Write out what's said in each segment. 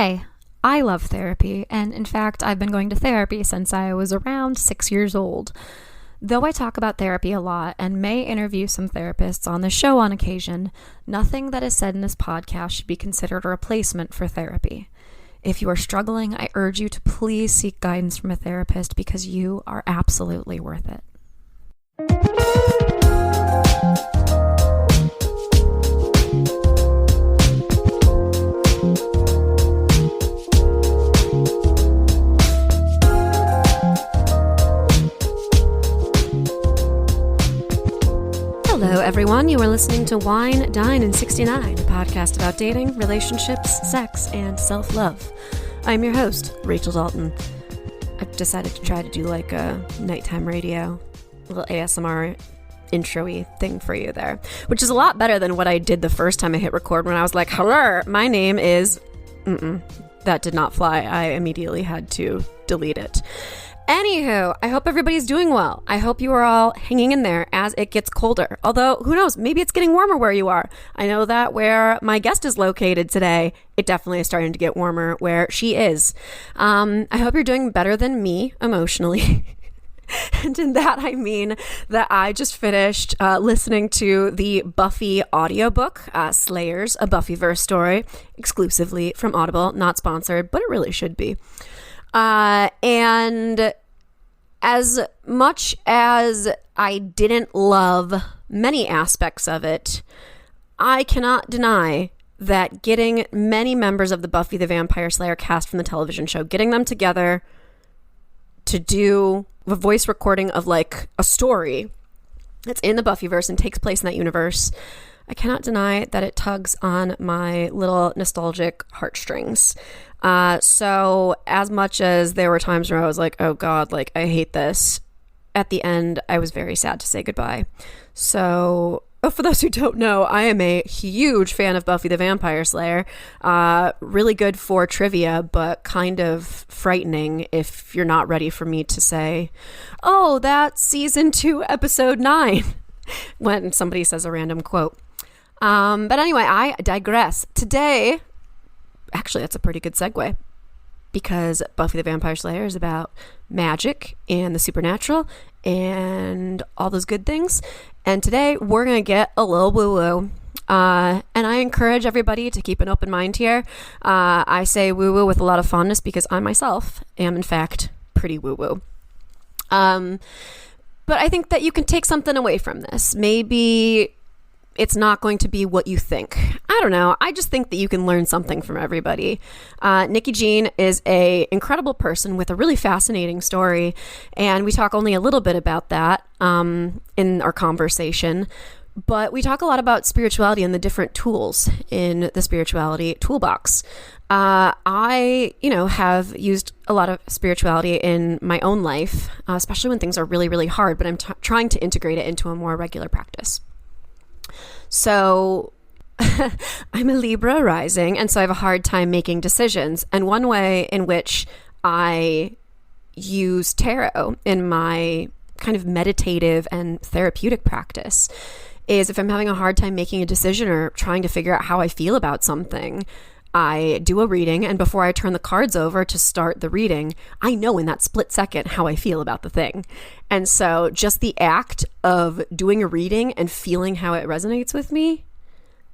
Hey, I love therapy, and in fact, I've been going to therapy since I was around 6 years old. Though I talk about therapy a lot and may interview some therapists on the show on occasion, nothing that is said in this podcast should be considered a replacement for therapy. If you are struggling, I urge you to please seek guidance from a therapist because you are absolutely worth it. Hello, everyone. You are listening to Wine, Dine, and 69, a podcast about dating, relationships, sex, and self-love. I'm your host, Rachel Dalton. I've decided to try to do like a nighttime radio, little ASMR intro-y thing for you there, which is a lot better than what I did the first time I hit record when I was like, hello, my name is... That did not fly. I immediately had to delete it. Anywho, I hope everybody's doing well. I hope you are all hanging in there as it gets colder. Although, who knows, maybe it's getting warmer where you are. I know that where my guest is located today, it definitely is starting to get warmer where she is. I hope you're doing better than me emotionally. And in that, I mean that I just finished listening to the Buffy audiobook, Slayers, a Buffyverse story, exclusively from Audible, not sponsored, but it really should be. And as much as I didn't love many aspects of it, I cannot deny that getting many members of the Buffy the Vampire Slayer cast from the television show, getting them together to do a voice recording of like a story that's in the Buffyverse and takes place in that universe, I cannot deny that it tugs on my little nostalgic heartstrings. So as much as there were times where I was like, oh God, like I hate this, at the end, I was very sad to say goodbye. So for those who don't know, I am a huge fan of Buffy the Vampire Slayer. Really good for trivia, but kind of frightening if you're not ready for me to say, oh, that's season 2, episode 9, when somebody says a random quote. But anyway, I digress. Today, actually, that's a pretty good segue because Buffy the Vampire Slayer is about magic and the supernatural and all those good things. And today we're going to get a little woo-woo. And I encourage everybody to keep an open mind here. I say woo-woo with a lot of fondness because I myself am, in fact, pretty woo-woo. But I think that you can take something away from this. Maybe it's not going to be what you think. I don't know. I just think that you can learn something from everybody. Nickie-Jean is a incredible person with a really fascinating story, and we talk only a little bit about that in our conversation. But we talk a lot about spirituality and the different tools in the spirituality toolbox. I, have used a lot of spirituality in my own life, especially when things are really, really hard, but I'm trying to integrate it into a more regular practice. So I'm a Libra rising, and so I have a hard time making decisions. And one way in which I use tarot in my kind of meditative and therapeutic practice is if I'm having a hard time making a decision or trying to figure out how I feel about something, I do a reading, and before I turn the cards over to start the reading, I know in that split second how I feel about the thing. And so just the act of doing a reading and feeling how it resonates with me,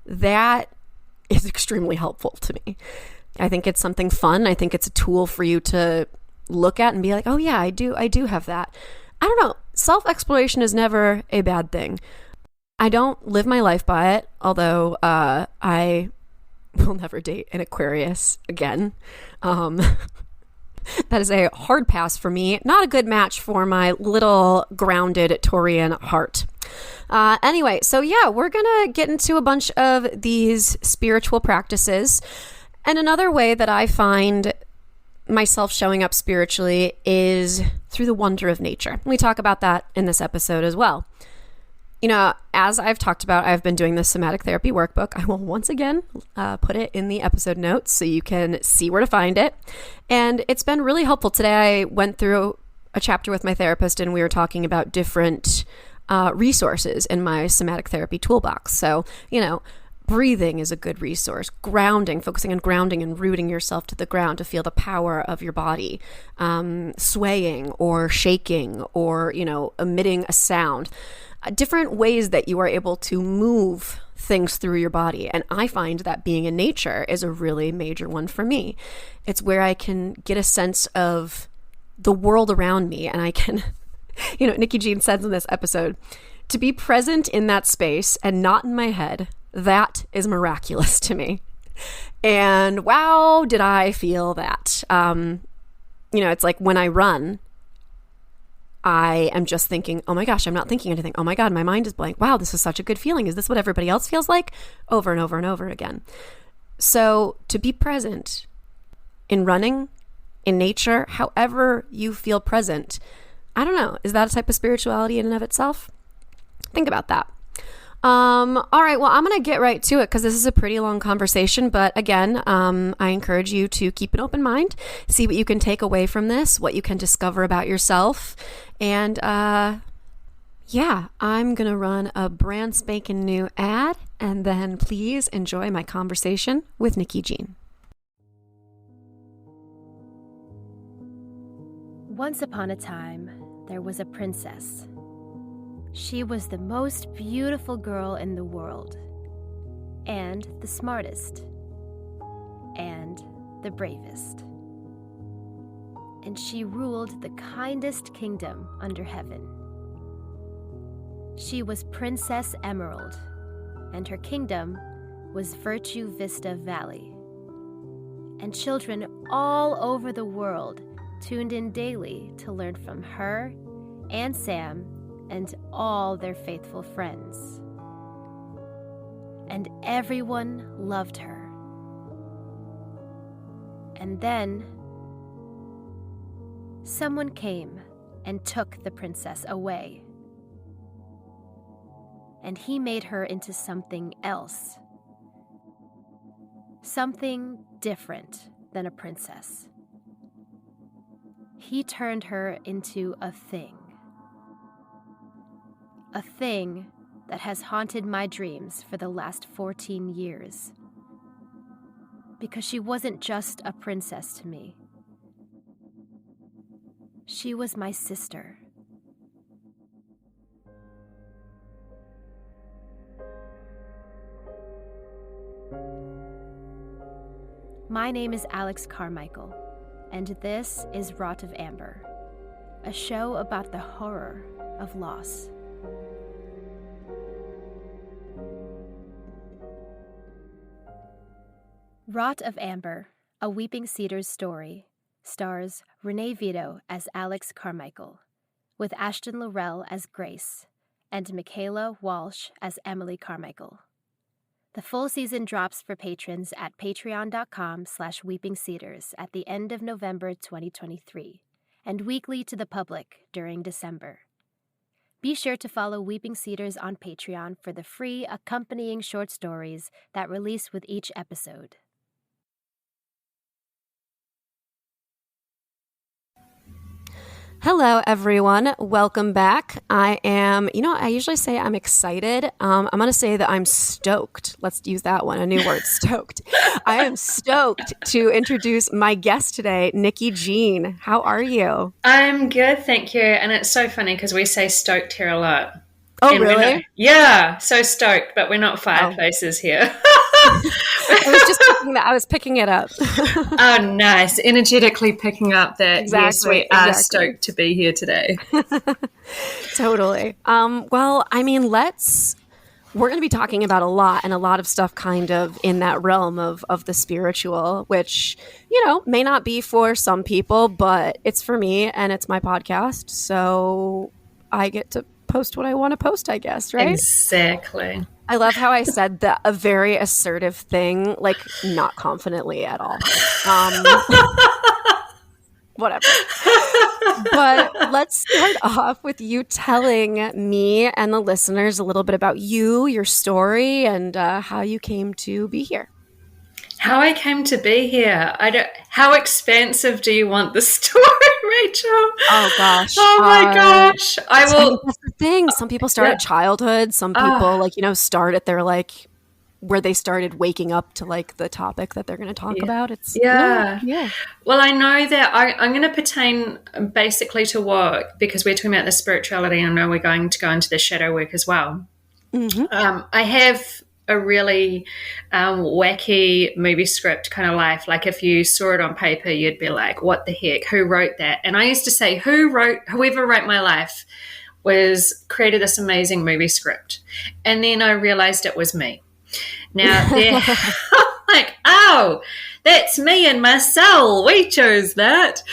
that is extremely helpful to me. I think it's something fun. I think it's a tool for you to look at and be like, oh yeah, I do have that. I don't know. Self-exploration is never a bad thing. I don't live my life by it, although I will never date an Aquarius again. That is a hard pass for me. Not a good match for my little grounded Taurian heart. Anyway, so yeah, we're gonna get into a bunch of these spiritual practices. And another way that I find myself showing up spiritually is through the wonder of nature. We talk about that in this episode as well. As I've talked about, I've been doing this somatic therapy workbook. I will once again put it in the episode notes so you can see where to find it. And it's been really helpful. Today I went through a chapter with my therapist and we were talking about different resources in my somatic therapy toolbox. So, Breathing is a good resource. Grounding, focusing on grounding and rooting yourself to the ground to feel the power of your body. Swaying or shaking or, emitting a sound. Different ways that you are able to move things through your body. And I find that being in nature is a really major one for me. It's where I can get a sense of the world around me, and I can, Nickie-Jean says in this episode, to be present in that space and not in my head, that is miraculous to me. And wow, did I feel that. It's like when I run, I am just thinking, oh my gosh, I'm not thinking anything. Oh my God, my mind is blank. Wow, this is such a good feeling. Is this what everybody else feels like? Over and over and over again. So to be present in running, in nature, however you feel present, I don't know. Is that a type of spirituality in and of itself? Think about that. All right. Well, I'm going to get right to it because this is a pretty long conversation. But again, I encourage you to keep an open mind, see what you can take away from this, what you can discover about yourself. And I'm going to run a brand spanking new ad, and then please enjoy my conversation with Nickie-Jean. Once upon a time, there was a princess. She was the most beautiful girl in the world, and the smartest, and the bravest. And she ruled the kindest kingdom under heaven. She was Princess Emerald, and her kingdom was Virtue Vista Valley. And children all over the world tuned in daily to learn from her and Sam and all their faithful friends. And everyone loved her. And then someone came and took the princess away. And he made her into something else. Something different than a princess. He turned her into a thing. A thing that has haunted my dreams for the last 14 years. Because she wasn't just a princess to me. She was my sister. My name is Alex Carmichael, and this is Rot of Amber, a show about the horror of loss. Rot of Amber, a Weeping Cedars story, stars Renee Vito as Alex Carmichael, with Ashton Laurel as Grace, and Michaela Walsh as Emily Carmichael. The full season drops for patrons at patreon.com/weepingcedars at the end of November 2023, and weekly to the public during December. Be sure to follow Weeping Cedars on Patreon for the free accompanying short stories that release with each episode. Hello, everyone. Welcome back. I am, I usually say I'm excited. I'm going to say that I'm stoked. Let's use that one, a new word, stoked. I am stoked to introduce my guest today, Nickie-Jean. How are you? I'm good, thank you. And it's so funny because we say stoked here a lot. Oh, and really? Yeah, so stoked, but we're not fireplaces here. I was just picking that. I was picking it up. Oh, nice. Energetically picking up that. Exactly, yes, we are stoked to be here today. Totally. Well, I mean, we're going to be talking about a lot of stuff kind of in that realm of the spiritual, which, may not be for some people, but it's for me and it's my podcast. So I get to post what I want to post, I guess, right? Exactly. I love how I said a very assertive thing, like not confidently at all. Whatever. But let's start off with you telling me and the listeners a little bit about you, your story, and how you came to be here. How I came to be here. How expansive do you want the story, Rachel? Oh gosh. Oh my gosh. That's the thing. Some people start at childhood. Some people start at their where they started waking up to like the topic that they're going to talk about. It's yeah. Well, I know that I'm going to pertain basically to what, because we're talking about the spirituality, and I know we're going to go into the shadow work as well. I have a really wacky movie script kind of life. Like if you saw it on paper, you'd be like, what the heck? Who wrote that? And I used to say, whoever wrote my life created this amazing movie script. And then I realized it was me. Now, they're like, oh, that's me and my soul. We chose that.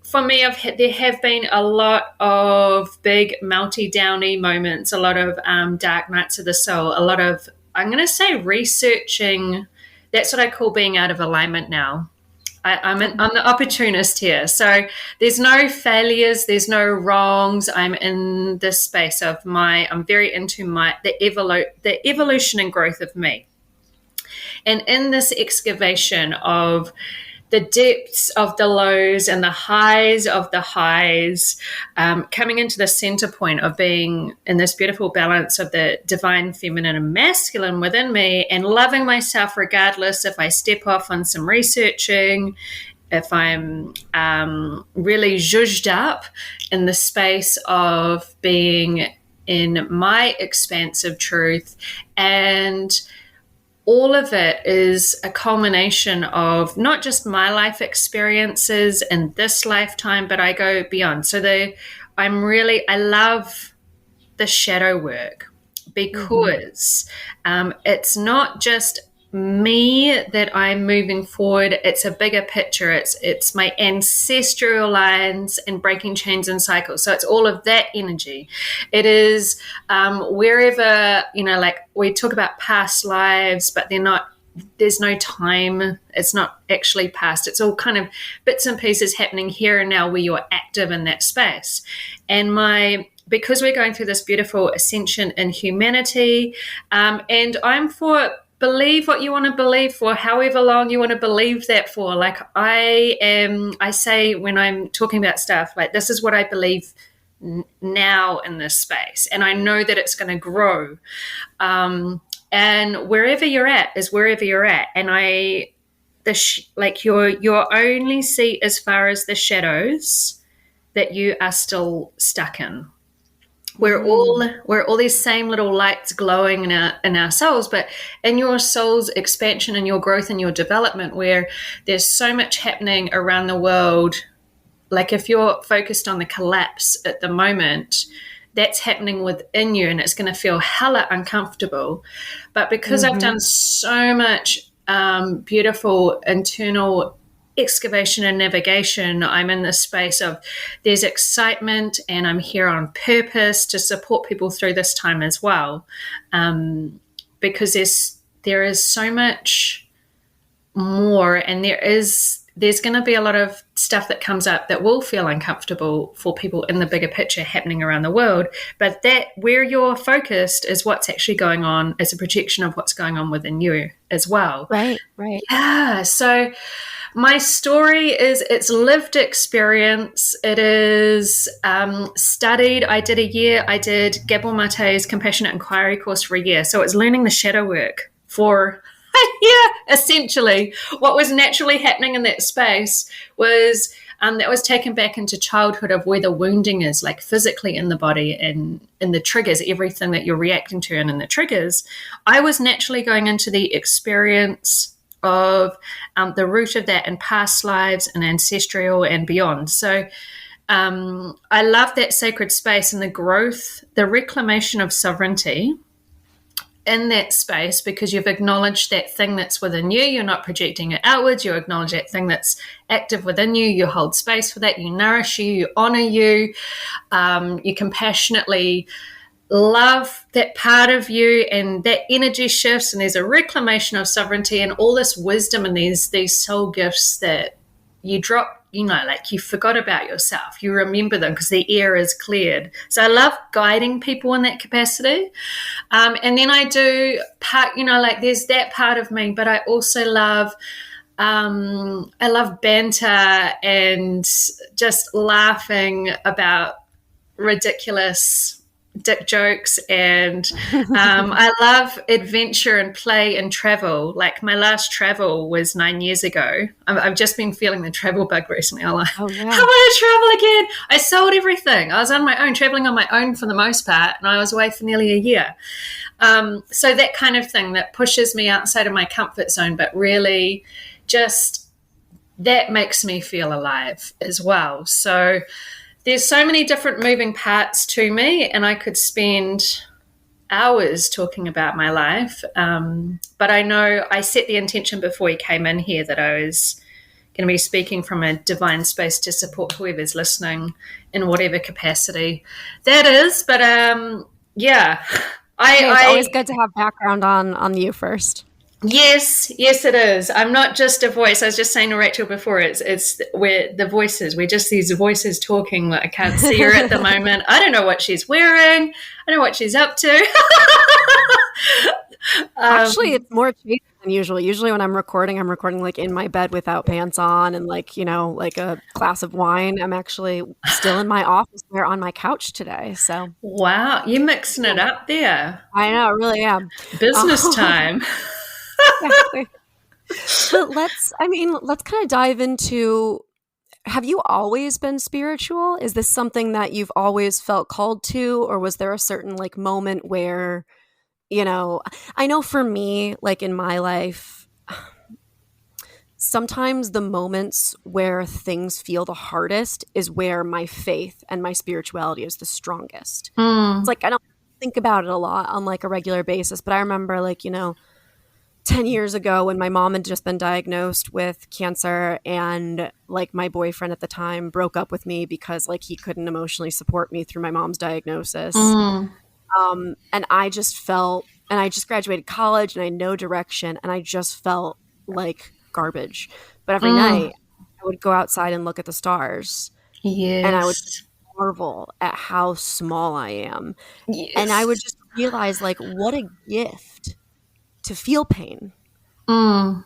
For me, there have been a lot of big melty downy moments, a lot of dark nights of the soul, a lot of, I'm going to say, researching. That's what I call being out of alignment now. I'm the opportunist here. So there's no failures, there's no wrongs. I'm in this space of I'm very into the evolution and growth of me. And in this excavation of the depths of the lows and the highs of the highs, coming into the center point of being in this beautiful balance of the divine feminine and masculine within me, and loving myself regardless if I step off on some researching, if I'm really zhuzhed up in the space of being in my expansive truth. And all of it is a culmination of not just my life experiences in this lifetime, but I go beyond. So I love the shadow work because it's not just me that I'm moving forward. It's a bigger picture. It's my ancestral lines and breaking chains and cycles. So it's all of that energy. It is wherever, like we talk about past lives, but there's no time. It's not actually past. It's all kind of bits and pieces happening here and now where you're active in that space. And because we're going through this beautiful ascension in humanity, and I'm for believe what you want to believe for however long you want to believe that for. Like I say when I'm talking about stuff, like this is what I believe now in this space, and I know that it's going to grow. And wherever you're at is wherever you're at. And your only see as far as the shadows that you are still stuck in. We're all these same little lights glowing in our souls, but in your soul's expansion and your growth and your development, where there's so much happening around the world. Like if you're focused on the collapse at the moment, that's happening within you, and it's going to feel hella uncomfortable. But because I've done so much beautiful internal excavation and navigation, I'm in this space of there's excitement, and I'm here on purpose to support people through this time as well, because there is so much more, and there's going to be a lot of stuff that comes up that will feel uncomfortable for people in the bigger picture happening around the world, but that where you're focused is what's actually going on as a projection of what's going on within you as well. Right. Yeah. So my story it's lived experience. It is studied. I did Gabor Mate's Compassionate Inquiry course for a year. So it's learning the shadow work for essentially what was naturally happening in that space was that was taken back into childhood of where the wounding is, like physically in the body and in the triggers, everything that you're reacting to and in the triggers. I was naturally going into the experience of the root of that in past lives and ancestral and beyond. So I love that sacred space and the growth, the reclamation of sovereignty in that space, because you've acknowledged that thing that's within you. You're not projecting it outwards. You acknowledge that thing that's active within you. You hold space for that. You nourish you honor you. You compassionately love that part of you, and that energy shifts, and there's a reclamation of sovereignty and all this wisdom and these soul gifts that you drop, like you forgot about yourself. You remember them because the air is cleared. So I love guiding people in that capacity. And then I do like there's that part of me, but I also love banter and just laughing about ridiculous dick jokes, and I love adventure and play and travel. Like my last travel was 9 years ago. I've just been feeling the travel bug recently. I'm like, Oh, yeah. I want to travel again. I sold everything. I was on my own, traveling on my own for the most part, and I was away for nearly a year. So that kind of thing that pushes me outside of my comfort zone, but really just that makes me feel alive as well. So there's so many different moving parts to me, and I could spend hours talking about my life. But I know I set the intention before we came in here that I was going to be speaking from a divine space to support whoever's listening in whatever capacity that is. But yeah, It's always good to have background on you first. Yes, it is. I'm not just a voice. I was just saying to Rachel before, it's we're the voices. We're just these voices talking. I can't see her at the moment. I don't know what she's wearing. I don't know what she's up to. Actually, it's more chasing than usual. Usually when I'm recording like in my bed without pants on and like, like a glass of wine. I'm actually still in my office wear on my couch today. So wow, you're mixing it up there. I know, I really am. Business time. Exactly. But let's kind of dive into, have you always been spiritual? Is this something that you've always felt called to, or was there a certain like moment where, I know for me, like in my life, sometimes the moments where things feel the hardest is where my faith and my spirituality is the strongest. It's like, I don't think about it a lot on like a regular basis, but I remember like, 10 years ago when my mom had just been diagnosed with cancer, and like my boyfriend at the time broke up with me because like he couldn't emotionally support me through my mom's diagnosis. And I just felt, and I just graduated college and I had no direction, and I just felt like garbage. But every night I would go outside and look at the stars. Yes. And I would just marvel at how small I am. Yes. And I would just realize like what a gift to feel pain. And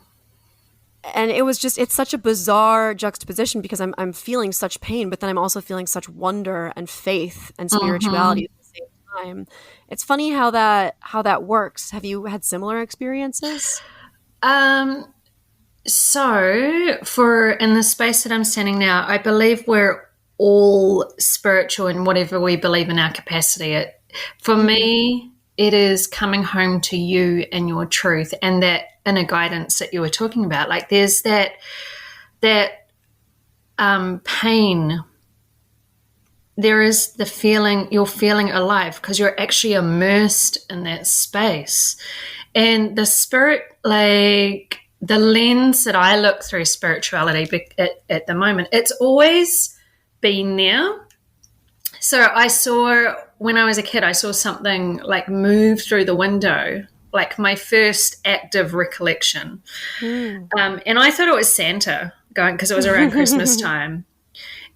it's such a bizarre juxtaposition because I'm feeling such pain, but then I'm also feeling such wonder and faith and spirituality at the same time. It's funny how that works. Have you had similar experiences? So for in the space that I'm standing now, I believe we're all spiritual in whatever we believe in our capacity. For me, it is coming home to you and your truth and that inner guidance that you were talking about. Like there's that pain. There is the feeling, you're feeling alive because you're actually immersed in that space. And the spirit, like the lens that I look through spirituality at the moment, it's always been there. So I saw, when I was a kid, I saw something like move through the window, like my first active recollection. And I thought it was Santa going, because it was around Christmas time.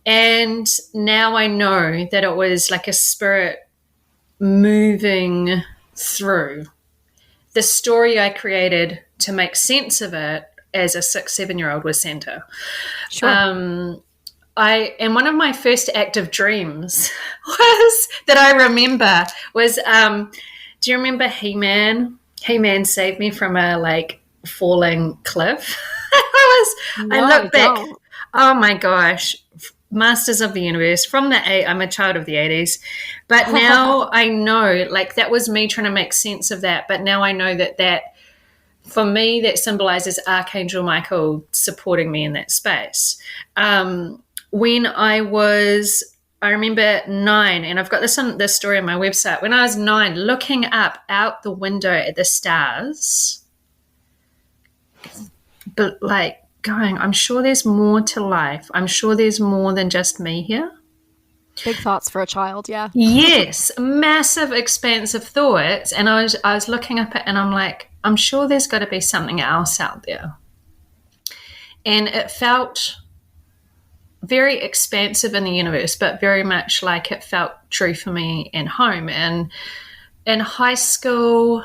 And now I know that it was like a spirit moving through. The story I created to make sense of it as a 6-7-year-old was Santa. Sure. And one of my first active dreams was that I remember was, do you remember He-Man? He-Man saved me from a like falling cliff. I look back. Don't. Oh my gosh. Masters of the Universe from I'm a child of the 80s, but now I know like that was me trying to make sense of that. But now I know that for me, that symbolizes Archangel Michael supporting me in that space. When I remember 9, and I've got this story on my website. When I was 9, looking up out the window at the stars, but like going, I'm sure there's more to life. I'm sure there's more than just me here. Big thoughts for a child, yeah. Yes, massive, expansive thoughts. And I was looking up and I'm like, I'm sure there's got to be something else out there. And it felt very expansive in the universe, but very much like it felt true for me and home. And in high school,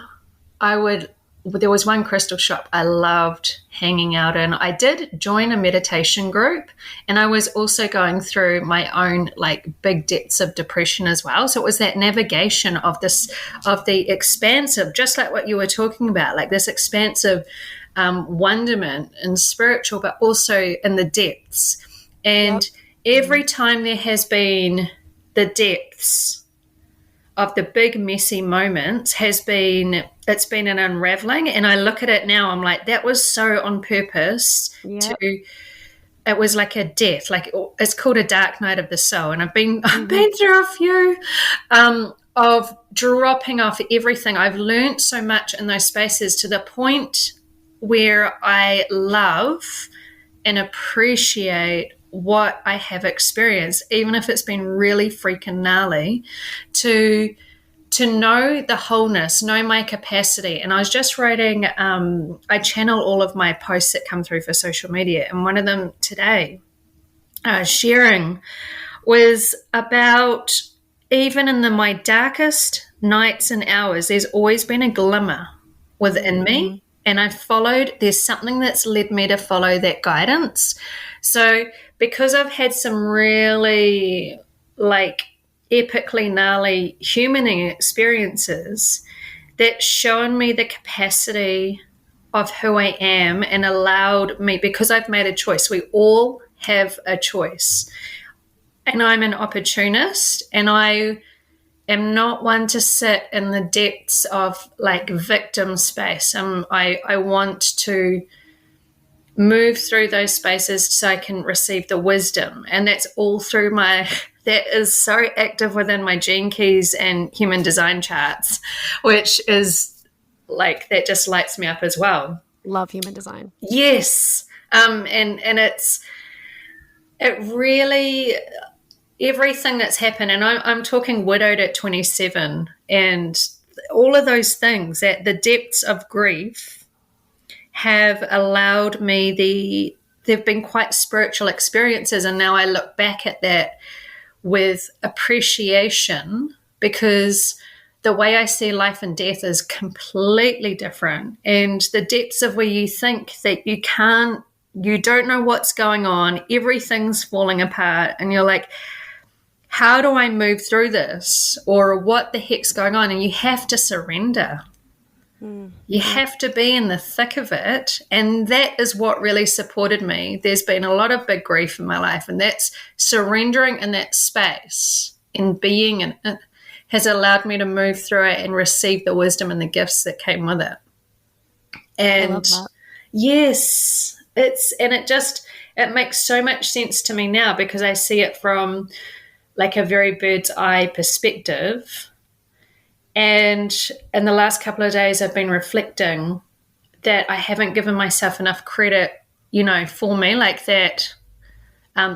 I would there was one crystal shop I loved hanging out in. I did join a meditation group, and I was also going through my own like big depths of depression as well. So it was that navigation of the expansive, just like what you were talking about, like this expansive wonderment and spiritual, but also in the depths. And every time there has been the depths of the big messy moments, it's been an unraveling. And I look at it now, I'm like, that was so on purpose. It was like a death, like it's called a dark night of the soul. And I've been through a few of dropping off everything. I've learned so much in those spaces to the point where I love and appreciate what I have experienced, even if it's been really freaking gnarly, to know the wholeness, know my capacity. And I was just writing, I channel all of my posts that come through for social media, and one of them today, sharing, was about even in my darkest nights and hours, there's always been a glimmer within me. And there's something that's led me to follow that guidance. So because I've had some really like epically gnarly humaning experiences, that's shown me the capacity of who I am and allowed me, because I've made a choice. We all have a choice. And I'm an opportunist, and I am not one to sit in the depths of like victim space. I want to move through those spaces so I can receive the wisdom. And that's all through that is so active within my gene keys and human design charts, which is like, that just lights me up as well. Love human design. Yes. And it really, everything that's happened, and I'm talking widowed at 27, and all of those things at the depths of grief have allowed me they've been quite spiritual experiences. And now I look back at that with appreciation, because the way I see life and death is completely different. And the depths of where you think that you don't know what's going on, everything's falling apart, and you're like, how do I move through this? Or what the heck's going on? And you have to surrender. You have to be in the thick of it. And that is what really supported me. There's been a lot of big grief in my life, and that's surrendering in that space and being in it has allowed me to move through it and receive the wisdom and the gifts that came with it. And I love that. Yes, it makes so much sense to me now, because I see it from like a very bird's eye perspective. And in the last couple of days, I've been reflecting that I haven't given myself enough credit, for me, like that,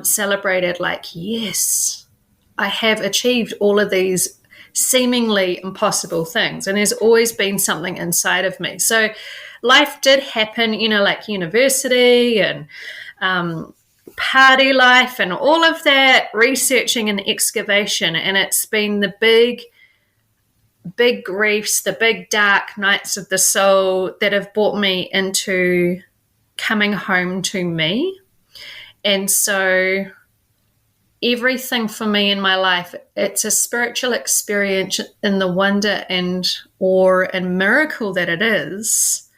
celebrated, like, yes, I have achieved all of these seemingly impossible things. And there's always been something inside of me. So life did happen, like university and party life and all of that researching and excavation. And it's been the big griefs, the big dark nights of the soul that have brought me into coming home to me. And so everything for me in my life, it's a spiritual experience in the wonder and awe and miracle that it is.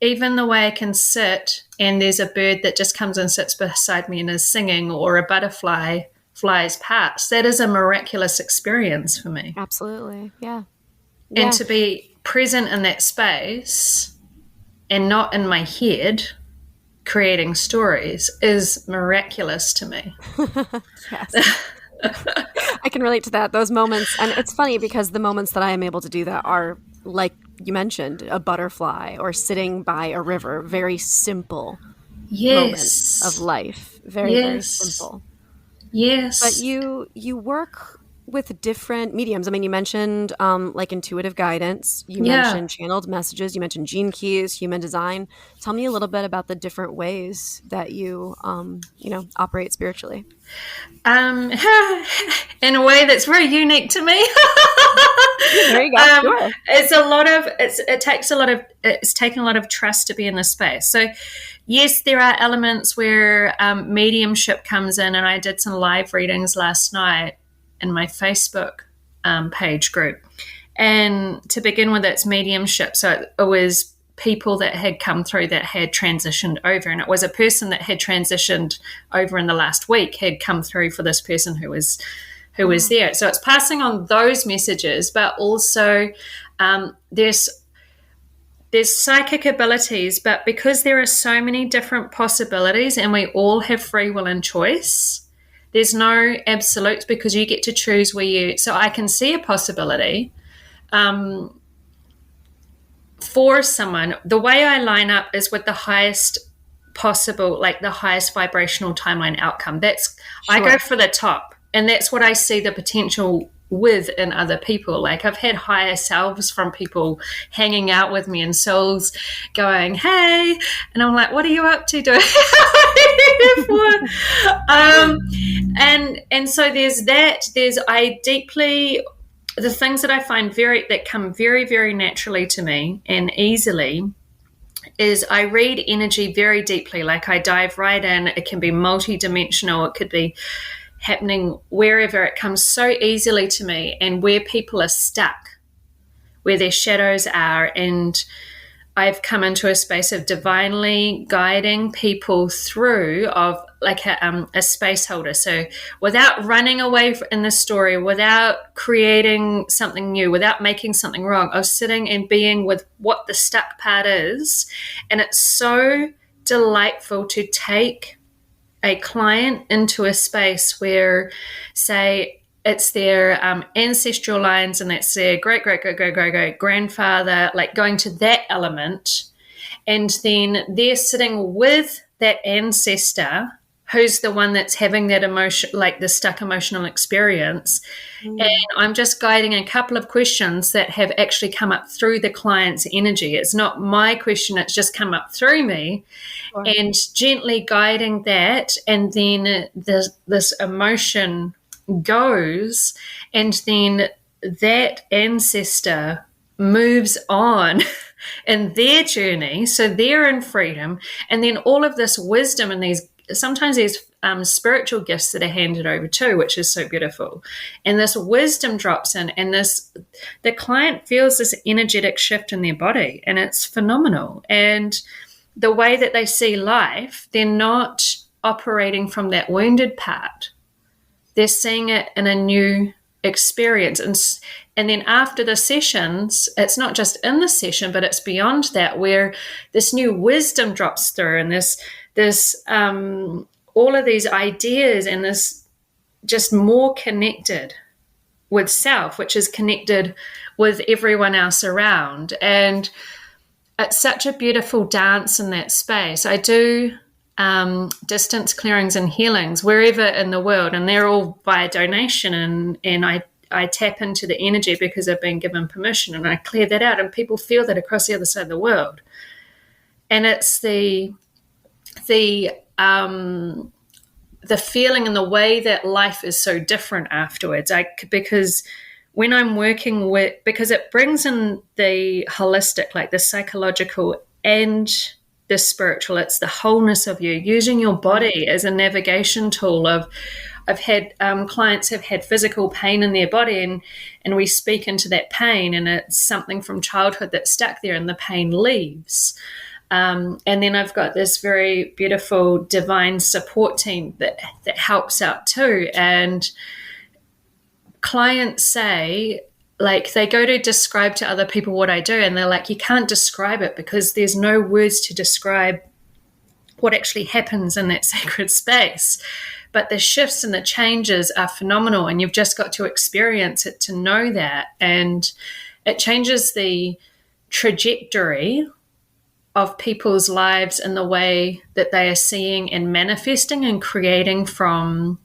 Even the way I can sit and there's a bird that just comes and sits beside me and is singing, or a butterfly flies past, that is a miraculous experience for me. Absolutely. Yeah. And to be present in that space and not in my head creating stories is miraculous to me. Yes. I can relate to that, those moments. And it's funny because the moments that I am able to do that are, like you mentioned, a butterfly or sitting by a river, very simple moments of life. Very, very simple. Yes. But you work with different mediums? I mean, you mentioned like intuitive guidance, you Yeah. mentioned channeled messages, you mentioned gene keys, human design. Tell me a little bit about the different ways that you, operate spiritually. Um, in a way that's very unique to me. There you go. Sure. It's taken a lot of trust to be in this space. So yes, there are elements where mediumship comes in, and I did some live readings last night in my Facebook page group. And to begin with, it's mediumship. So it was people that had come through that had transitioned over, and it was a person that had transitioned over in the last week had come through for this person who was there. So it's passing on those messages, but also there's psychic abilities, but because there are so many different possibilities and we all have free will and choice, there's no absolutes, because you get to choose so I can see a possibility for someone. The way I line up is with the highest possible, like the highest vibrational timeline outcome. I go for the top, and that's what I see the potential with in other people. Like I've had higher selves from people hanging out with me and souls going, hey, and I'm like, what are you up to doing? And so there's the things that I find that come very, very naturally to me and easily is I read energy very deeply. Like I dive right in. It can be multidimensional. It could be happening wherever. It comes so easily to me, and where people are stuck, where their shadows are. And I've come into a space of divinely guiding people through of like a space holder. So without running away in the story, without creating something new, without making something wrong, of sitting and being with what the stuck part is. And it's so delightful to take a client into a space where, say, it's their ancestral lines, and that's their great grandfather, like going to that element. And then they're sitting with that ancestor who's the one that's having that emotion, like the stuck emotional experience. And I'm just guiding a couple of questions that have actually come up through the client's energy. It's not my question, it's just come up through me. Sure. And gently guiding that. And then this emotion goes, and then that ancestor moves on in their journey, so they're in freedom. And then all of this wisdom and sometimes there's spiritual gifts that are handed over too, which is so beautiful, and this wisdom drops in, and the client feels this energetic shift in their body, and it's phenomenal. And the way that they see life, they're not operating from that wounded part. They're seeing it in a new experience. And then after the sessions, it's not just in the session, but it's beyond that, where this new wisdom drops through, and this all of these ideas, and this just more connected with self, which is connected with everyone else around. And it's such a beautiful dance in that space. I do distance clearings and healings wherever in the world, and they're all via donation, and I tap into the energy because I've been given permission, and I clear that out, and people feel that across the other side of the world. And it's the feeling and the way that life is so different afterwards. Because when I'm working because it brings in the holistic, like the psychological and the spiritual, it's the wholeness of you, using your body as a navigation tool. I've had clients have had physical pain in their body, and we speak into that pain, and it's something from childhood that's stuck there, and the pain leaves. And then I've got this very beautiful divine support team that helps out too. And clients say, like, they go to describe to other people what I do, and they're like, you can't describe it because there's no words to describe what actually happens in that sacred space. But the shifts and the changes are phenomenal, and you've just got to experience it to know that. And it changes the trajectory of people's lives in the way that they are seeing and manifesting and creating from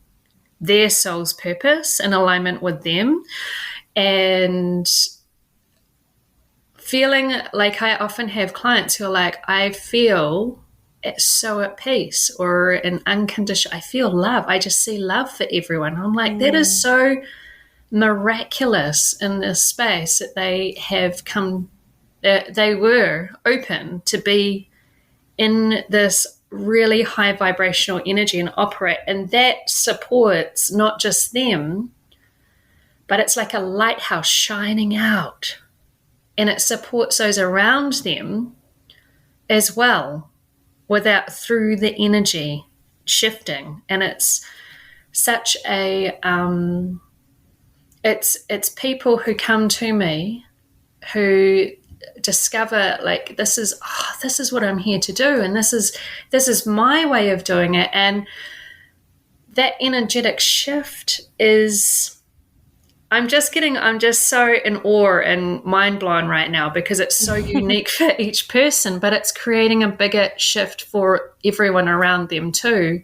their soul's purpose in alignment with them, and feeling like I often have clients who are like, I feel so at peace or an unconditional, I feel love. I just see love for everyone. I'm like, that is so miraculous in this space that they have come, they were open to be in this really high vibrational energy and operate. And that supports not just them, but it's like a lighthouse shining out. And it supports those around them as well, through the energy shifting. And it's such a it's people who come to me who discover like this is what I'm here to do, and this is my way of doing it. And that energetic shift is, I'm just so in awe and mind blown right now, because it's so unique for each person, but it's creating a bigger shift for everyone around them too.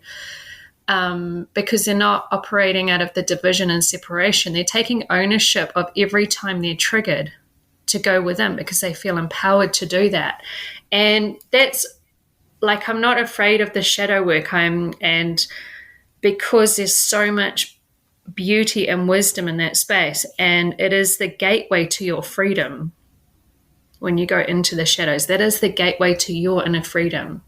Because they're not operating out of the division and separation. They're taking ownership of every time they're triggered to go within, because they feel empowered to do that. And that's like, I'm not afraid of the shadow work. And because there's so much beauty and wisdom in that space, and it is the gateway to your freedom. When you go into the shadows, that is the gateway to your inner freedom.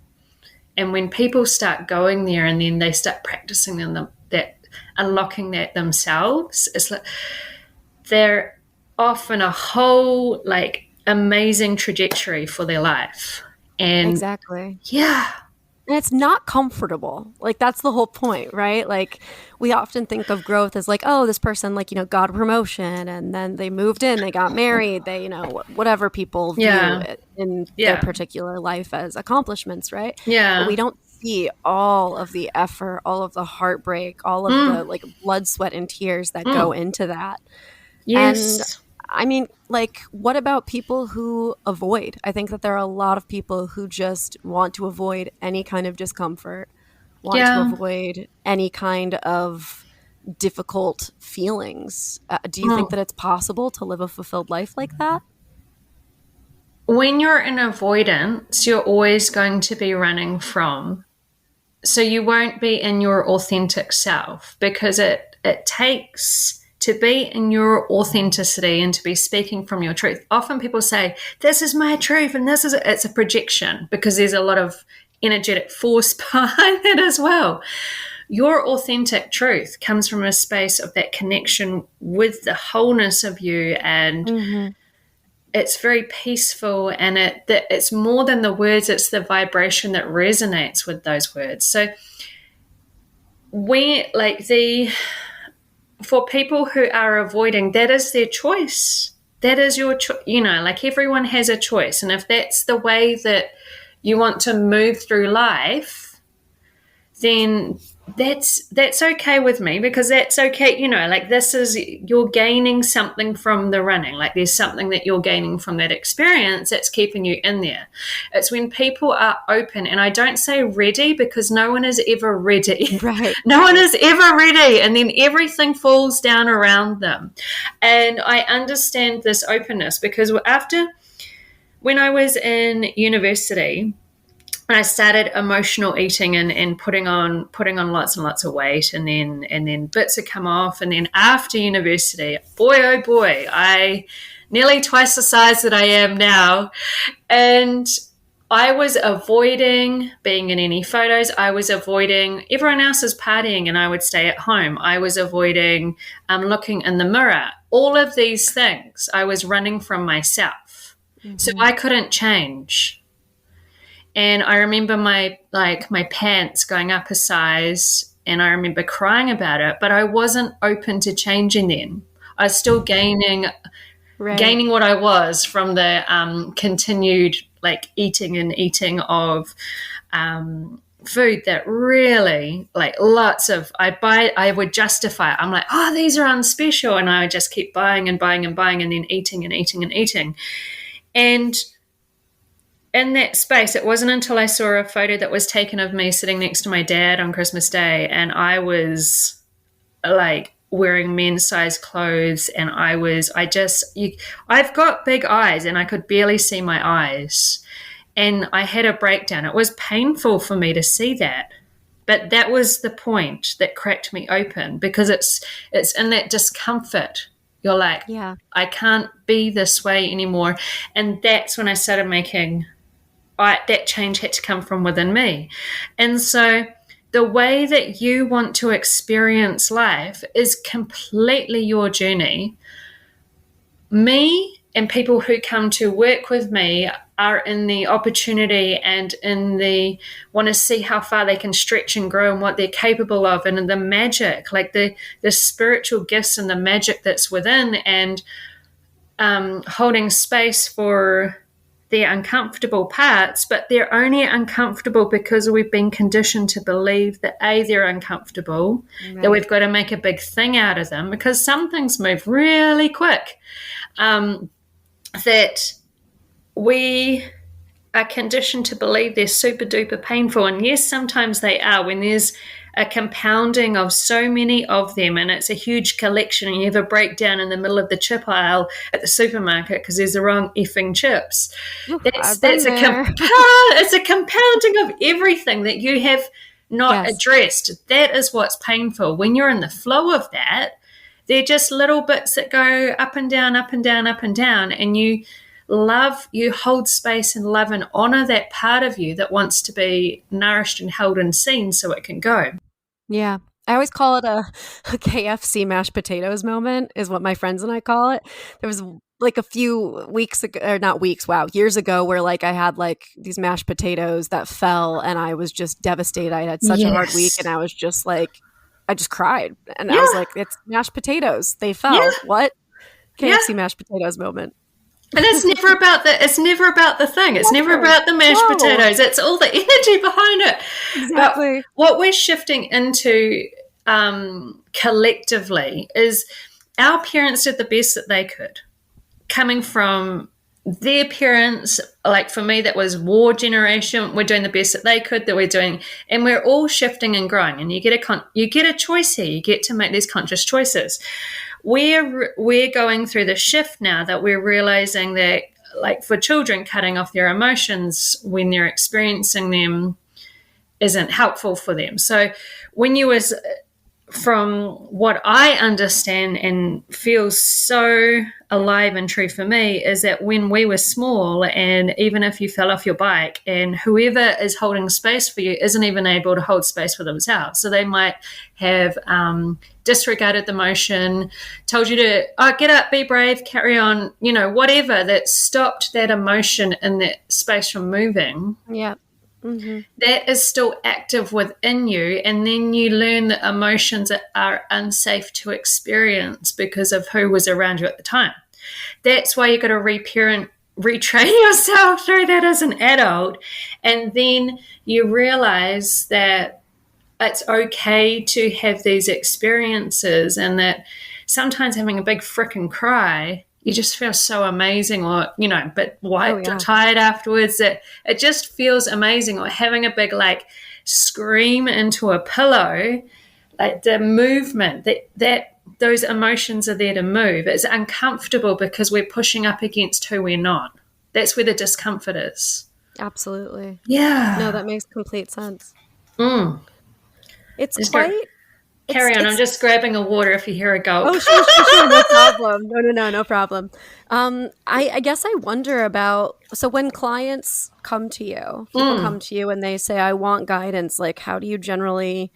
And when people start going there and then they start practicing that, unlocking that themselves, it's like they're off in a whole like amazing trajectory for their life. And exactly. Yeah. And it's not comfortable. Like, that's the whole point, right? Like, we often think of growth as like, oh, this person, like, got a promotion and then they moved in, they got married, they, whatever people view it in their particular life as accomplishments, right? Yeah. But we don't see all of the effort, all of the heartbreak, all of the like blood, sweat, and tears that go into that. Yes. And I mean, like, what about people who avoid? I think that there are a lot of people who just want to avoid any kind of discomfort, want to avoid any kind of difficult feelings. Do you think that it's possible to live a fulfilled life like that? When you're in avoidance, you're always going to be running from. So you won't be in your authentic self, because it takes to be in your authenticity and to be speaking from your truth. Often people say, this is my truth, and it's a projection, because there's a lot of energetic force behind it as well. Your authentic truth comes from a space of that connection with the wholeness of you, and it's very peaceful, and it's more than the words, it's the vibration that resonates with those words. So for people who are avoiding, that is their choice. That is your choice. Like, everyone has a choice. And if that's the way that you want to move through life, then that's okay with me, because that's okay. Like, this is, you're gaining something from the running. Like, there's something that you're gaining from that experience that's keeping you in there. It's when people are open, and I don't say ready, because no one is ever ready. Right. No one is ever ready. And then everything falls down around them. And I understand this openness, because when I was in university, and I started emotional eating and putting on lots and lots of weight, and then bits had come off. And then after university, boy, oh boy, I nearly twice the size that I am now. And I was avoiding being in any photos. I was avoiding everyone else's partying, and I would stay at home. I was avoiding looking in the mirror. All of these things, I was running from myself. So I couldn't change. And I remember my pants going up a size, and I remember crying about it, but I wasn't open to changing them. I was still gaining what I was from the continued like eating of food that really, like, lots of, I would justify it. I'm like, oh, these are unspecial. And I would just keep buying and buying and buying, and then eating and eating and eating. And in that space, it wasn't until I saw a photo that was taken of me sitting next to my dad on Christmas Day, and I was like wearing men's size clothes, and I've got big eyes and I could barely see my eyes, and I had a breakdown. It was painful for me to see that. But that was the point that cracked me open, because it's in that discomfort. You're like, Yeah. I can't be this way anymore. And that's when I started making, that change had to come from within me. And so the way that you want to experience life is completely your journey. Me and people who come to work with me are in the opportunity and in the want to see how far they can stretch and grow and what they're capable of, and the magic, like the spiritual gifts and the magic that's within, and holding space for their uncomfortable parts. But they're only uncomfortable because we've been conditioned to believe that they're uncomfortable, right, that we've got to make a big thing out of them, because some things move really quick. That we are conditioned to believe they're super duper painful. And yes, sometimes they are, when there's a compounding of so many of them and it's a huge collection, and you have a breakdown in the middle of the chip aisle at the supermarket because there's the wrong effing chips. It's a compounding of everything that you have not addressed. That is what's painful. When you're in the flow of that, they're just little bits that go up and down, up and down, up and down. And you hold space and love and honor that part of you that wants to be nourished and held and seen so it can go. Yeah. I always call it a KFC mashed potatoes moment, is what my friends and I call it. There was like a few weeks ago, or not weeks, years ago, where like I had like these mashed potatoes that fell and I was just devastated. I had such a hard week, and I was just like, I just cried, and I was like, it's mashed potatoes. They fell. Yeah. What? KFC mashed potatoes moment. And it's never about the thing. It's never about the mashed potatoes. It's all the energy behind it. Exactly. But what we're shifting into collectively is our parents did the best that they could, coming from their parents. Like for me, that was war generation. We're doing the best that they could, that we're doing, and we're all shifting and growing. And you get a choice here. You get to make these conscious choices. We're going through the shift now that we're realizing that, like for children, cutting off their emotions when they're experiencing them isn't helpful for them. So when you was, from what I understand and feels so alive and true for me, is that when we were small, and even if you fell off your bike, and whoever is holding space for you isn't even able to hold space for themselves. So they might have disregarded the motion, told you to get up, be brave, carry on, whatever, that stopped that emotion in that space from moving. Yeah. Mm-hmm. That is still active within you, and then you learn that emotions are unsafe to experience because of who was around you at the time. That's why you got to retrain yourself through that as an adult, and then you realize that it's okay to have these experiences, and that sometimes having a big frickin' cry, you just feel so amazing, or, but wiped or tired afterwards, that it just feels amazing. Or having a big, like, scream into a pillow, like the movement, that those emotions are there to move. It's uncomfortable because we're pushing up against who we're not. That's where the discomfort is. Absolutely. Yeah. No, that makes complete sense. It's just quite... Carry on. I'm just grabbing a water if you hear a gulp. Oh, sure. No problem. No problem. I guess I wonder about, so when clients come to you, people come to you and they say, I want guidance, like, how do you generally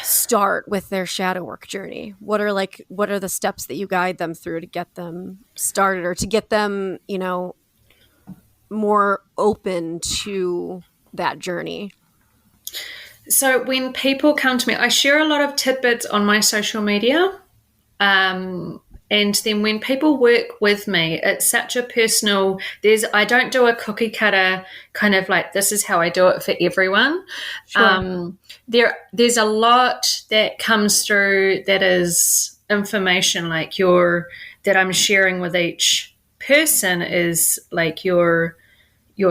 start with their shadow work journey? What are the steps that you guide them through to get them started, or to get them, more open to that journey? So when people come to me, I share a lot of tidbits on my social media. And then when people work with me, it's such a personal, I don't do a cookie cutter kind of like, this is how I do it for everyone. Sure. There's a lot that comes through that is information, like that I'm sharing with each person, is like your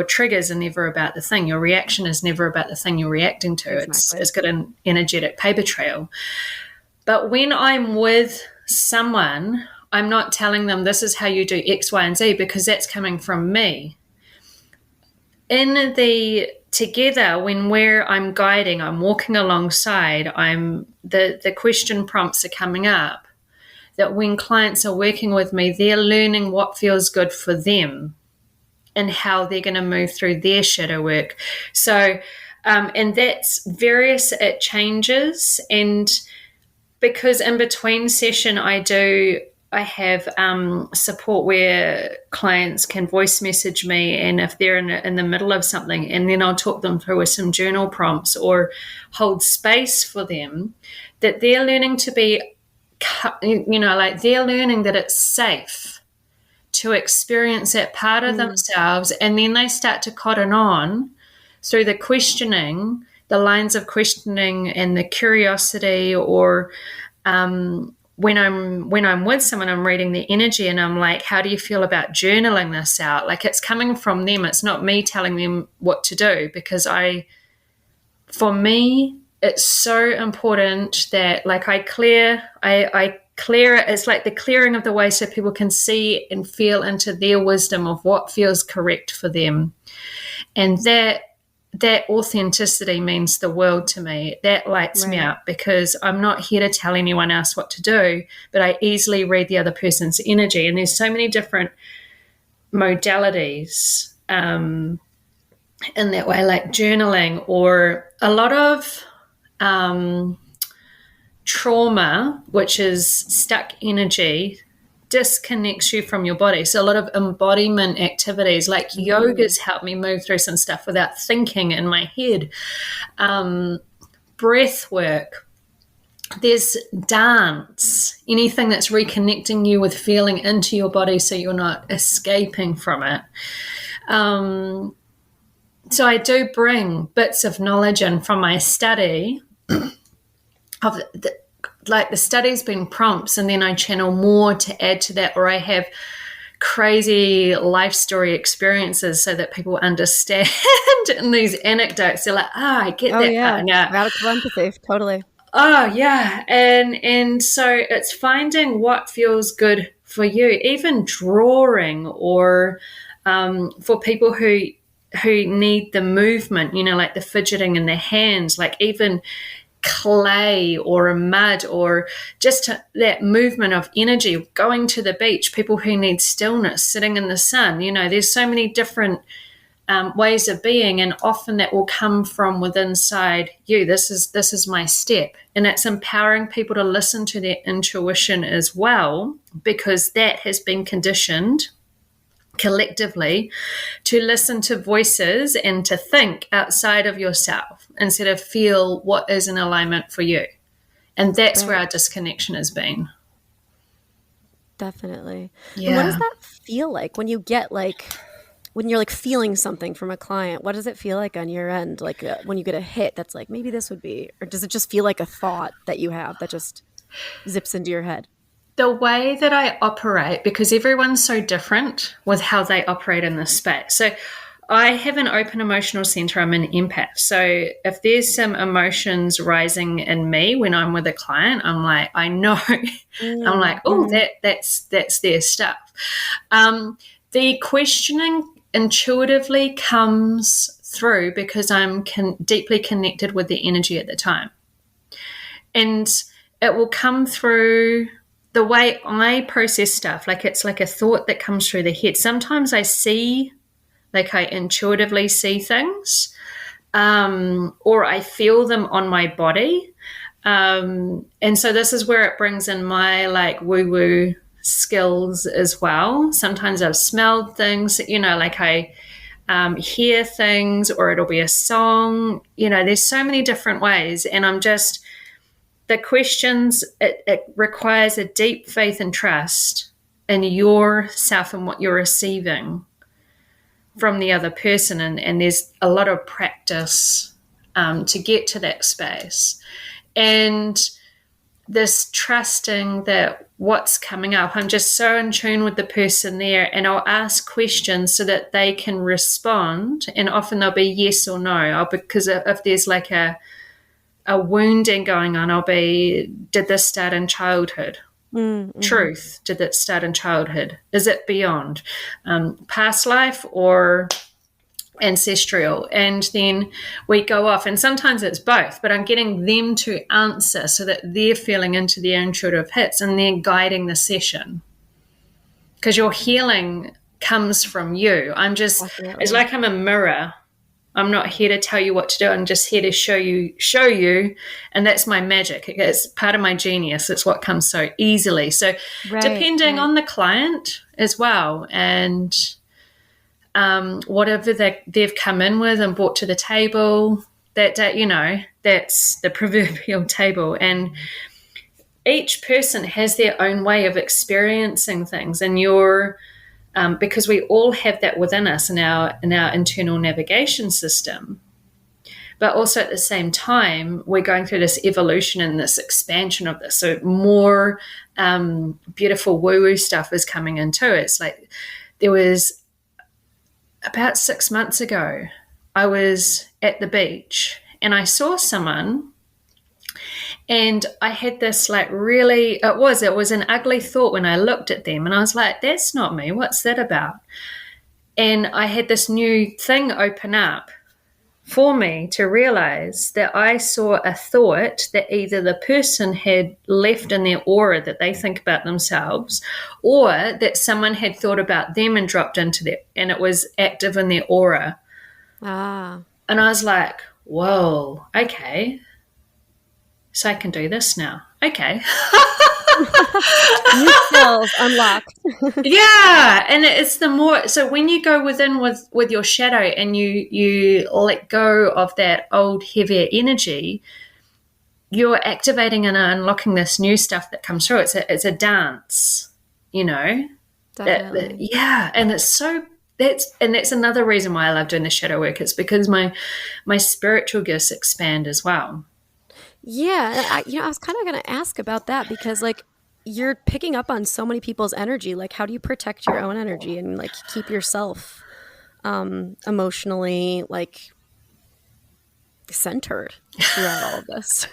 triggers are never about the thing. Your reaction is never about the thing you're reacting to. Exactly. It's got an energetic paper trail. But when I'm with someone, I'm not telling them this is how you do X, Y, and Z, because that's coming from me. In the together, when I'm guiding, I'm walking alongside, the question prompts are coming up, that when clients are working with me, they're learning what feels good for them and how they're going to move through their shadow work. So, and that's various, it changes. And because in between session, I have support where clients can voice message me, and if they're in the middle of something, and then I'll talk them through with some journal prompts or hold space for them, that they're learning to be, like they're learning that it's safe to experience that part of themselves, and then they start to cotton on through the questioning, the lines of questioning and the curiosity, or when I'm with someone, I'm reading the energy and I'm like, how do you feel about journaling this out? Like, it's coming from them. It's not me telling them what to do, because for me, it's so important that, like, I clear it. It's like the clearing of the way so people can see and feel into their wisdom of what feels correct for them. And that authenticity means the world to me. That lights me up, because I'm not here to tell anyone else what to do, but I easily read the other person's energy. And there's so many different modalities in that way, like journaling, or a lot of trauma, which is stuck energy, disconnects you from your body. So a lot of embodiment activities, like yoga's helped me move through some stuff without thinking in my head. Breath work, there's dance, anything that's reconnecting you with feeling into your body so you're not escaping from it. So I do bring bits of knowledge in from my study of the study's been prompts, and then I channel more to add to that, or I have crazy life story experiences so that people understand in these anecdotes. They're like, I get that. Yeah. Radical empathy, totally. Oh, yeah. And so it's finding what feels good for you, even drawing, or for people who need the movement, like the fidgeting in the hands, like even clay or a mud, or just that movement of energy, going to the beach, people who need stillness, sitting in the sun. There's so many different ways of being, and often that will come from within inside you. This is my step, and it's empowering people to listen to their intuition as well, because that has been conditioned collectively to listen to voices and to think outside of yourself instead of feel what is in alignment for you. And that's where our disconnection has been. Definitely. Yeah. And what does that feel like when you get when you're feeling something from a client? What does it feel like on your end? When you get a hit that's like, maybe this would be, or does it just feel like a thought that you have that just zips into your head? The way that I operate, because everyone's so different with how they operate in this space. So I have an open emotional center. I'm an empath. So if there's some emotions rising in me when I'm with a client, I'm like, I know. I'm like, oh, that's their stuff. The questioning intuitively comes through because I'm deeply connected with the energy at the time. And it will come through the way I process stuff. It's like a thought that comes through the head. Sometimes I intuitively see things, or I feel them on my body. And so this is where it brings in my woo-woo skills as well. Sometimes I've smelled things, I hear things, or it'll be a song. There's so many different ways. And I'm just, the questions, it requires a deep faith and trust in yourself and what you're receiving from the other person. And there's a lot of practice to get to that space. And this trusting that what's coming up, I'm just so in tune with the person there, and I'll ask questions so that they can respond. And often they'll be yes or no, because if there's a a wounding going on, I'll be, did this start in childhood? Mm-hmm. Truth, did it start in childhood? Is it beyond past life or ancestral? And then we go off, and sometimes it's both, but I'm getting them to answer so that they're feeling into their intuitive hits and they're guiding the session, because your healing comes from you. Definitely. It's like I'm a mirror. I'm not here to tell you what to do. I'm just here to show you, and that's my magic. It's part of my genius. It's what comes so easily. So depending on the client as well, and whatever they've come in with and brought to the table, that's the proverbial table. And each person has their own way of experiencing things, and because we all have that within us in our internal navigation system. But also at the same time, we're going through this evolution and this expansion of this. So more beautiful woo-woo stuff is coming in too. It's like there was about 6 months ago, I was at the beach and I saw someone, and I had this like really, it was an ugly thought when I looked at them, and I was like, that's not me. What's that about? And I had this new thing open up for me to realize that I saw a thought that either the person had left in their aura that they think about themselves, or that someone had thought about them and dropped into there, and it was active in their aura. And I was like, whoa, okay. So I can do this now. Okay. New skills unlocked. Yeah. And it's the more, so when you go within with your shadow and you let go of that old heavier energy, you're activating and unlocking this new stuff that comes through. It's a dance, Definitely. And that's another reason why I love doing the shadow work. It's because my spiritual gifts expand as well. Yeah, I was kind of going to ask about that, because like you're picking up on so many people's energy. Like, how do you protect your own energy and like keep yourself emotionally like centered throughout all of this?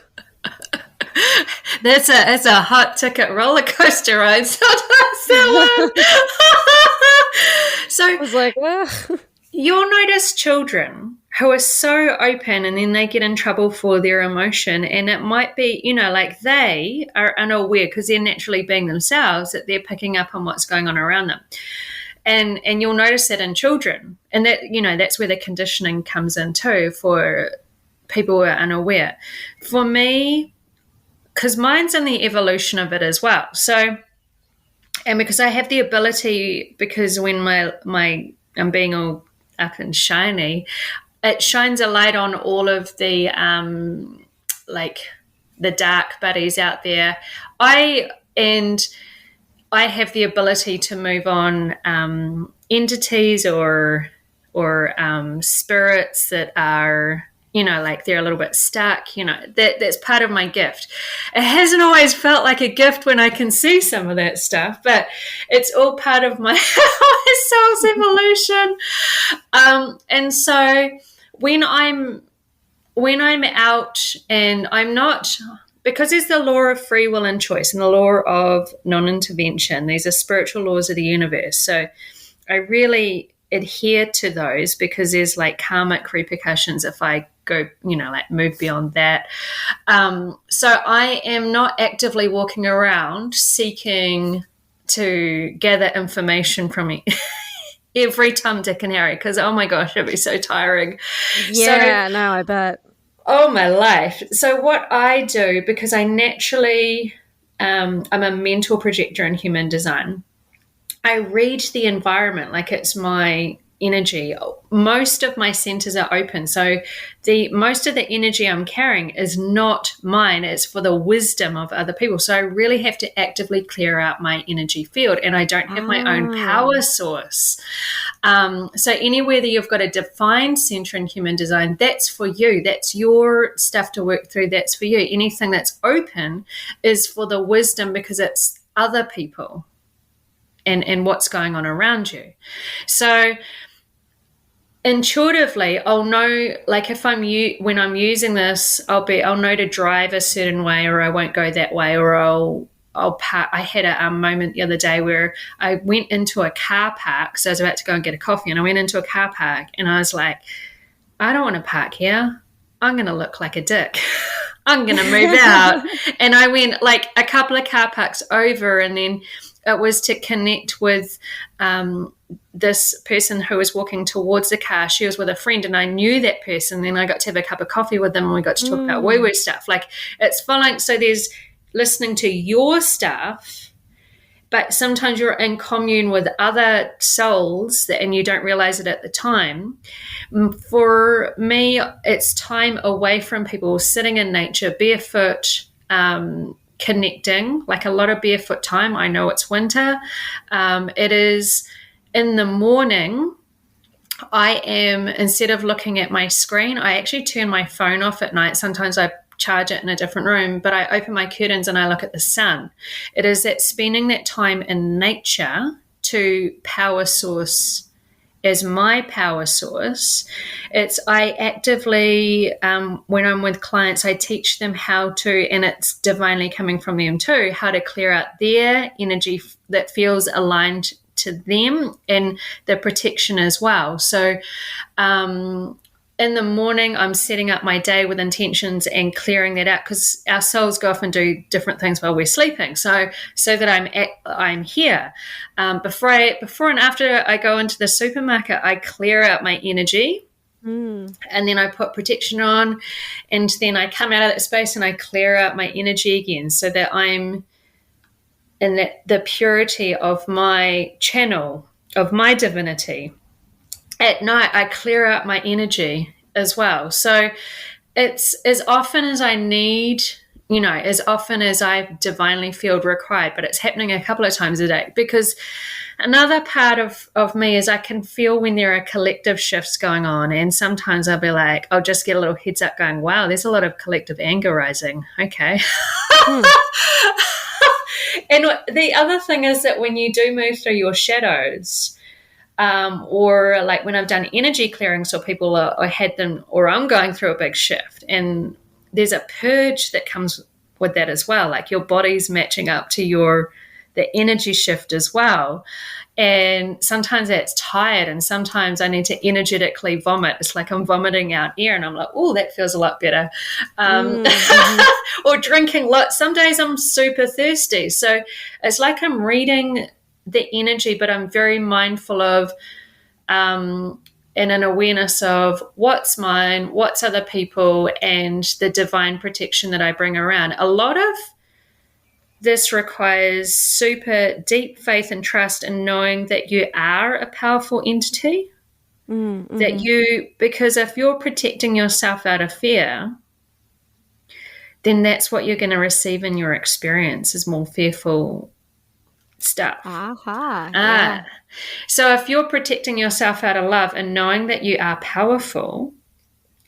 That's a hot ticket roller coaster ride. So I was like, you'll notice children who are so open, and then they get in trouble for their emotion, and it might be, like they are unaware because they're naturally being themselves, that they're picking up on what's going on around them. And you'll notice that in children, and that, that's where the conditioning comes in too for people who are unaware. For me, because mine's in the evolution of it as well. So, and because I have the ability, because when I'm being all up and shiny, it shines a light on all of the the dark buddies out there. I have the ability to move on entities or spirits that are, like they're a little bit stuck, that's part of my gift. It hasn't always felt like a gift when I can see some of that stuff, but it's all part of my soul's evolution. And so when I'm out and I'm not, because there's the law of free will and choice and the law of non-intervention, these are spiritual laws of the universe. So I really adhere to those, because there's like karmic repercussions if I go, move beyond that. So I am not actively walking around seeking to gather information from me every Tom, Dick, and Harry, because, oh my gosh, it'd be so tiring. Yeah, no, I bet. Oh, my life. So what I do, because I naturally, I'm a mental projector in human design, I read the environment like it's my energy. Most of my centers are open. So most of the energy I'm carrying is not mine. It's for the wisdom of other people. So I really have to actively clear out my energy field, and I don't have my own power source. So anywhere that you've got a defined center in human design, that's for you. That's your stuff to work through. That's for you. Anything that's open is for the wisdom, because it's other people and what's going on around you. So intuitively I'll know, like if when I'm using this, I'll know to drive a certain way, or I won't go that way, or I'll park. I had a moment the other day where I went into a car park, so I was about to go and get a coffee, and I went into a car park and I was like, I don't want to park here. I'm going to look like a dick. I'm going to move out. And I went like a couple of car parks over, and then it was to connect with this person who was walking towards the car. She was with a friend, and I knew that person. Then I got to have a cup of coffee with them, and we got to talk about woo-woo stuff. Like, it's following. So there's listening to your stuff, but sometimes you're in commune with other souls and you don't realize it at the time. For me, it's time away from people, sitting in nature, barefoot, connecting, like a lot of barefoot time. I know it's winter. It is in the morning. I am, instead of looking at my screen, I actually turn my phone off at night. Sometimes I charge it in a different room, but I open my curtains and I look at the sun. It is that spending that time in nature to power source as my power source. It's, I actively, when I'm with clients, I teach them how to, and it's divinely coming from them too, how to clear out their energy that feels aligned to them, and the protection as well. So in the morning, I'm setting up my day with intentions and clearing that out, because our souls go off and do different things while we're sleeping. So that I'm here. Before and after I go into the supermarket, I clear out my energy, and then I put protection on, and then I come out of that space and I clear out my energy again, so that I'm in the purity of my channel, of my divinity. At night, I clear out my energy as well. So it's as often as I need, as often as I divinely feel required, but it's happening a couple of times a day. Because another part of me is I can feel when there are collective shifts going on, and sometimes I'll be like, I'll just get a little heads up going, wow, there's a lot of collective anger rising. Okay. And the other thing is that when you do move through your shadows, or like when I've done energy clearings, or people I had them, or I'm going through a big shift, and there's a purge that comes with that as well. Like your body's matching up to the energy shift as well. And sometimes that's tired, and sometimes I need to energetically vomit. It's like I'm vomiting out air, and I'm like, oh, that feels a lot better. Or drinking lots. Some days I'm super thirsty. So it's like I'm reading the energy, but I'm very mindful of and an awareness of what's mine, what's other people, and the divine protection that I bring around. A lot of this requires super deep faith and trust in knowing that you are a powerful entity, because if you're protecting yourself out of fear, then that's what you're going to receive in your experience, is more fearful stuff. Yeah. So if you're protecting yourself out of love and knowing that you are powerful,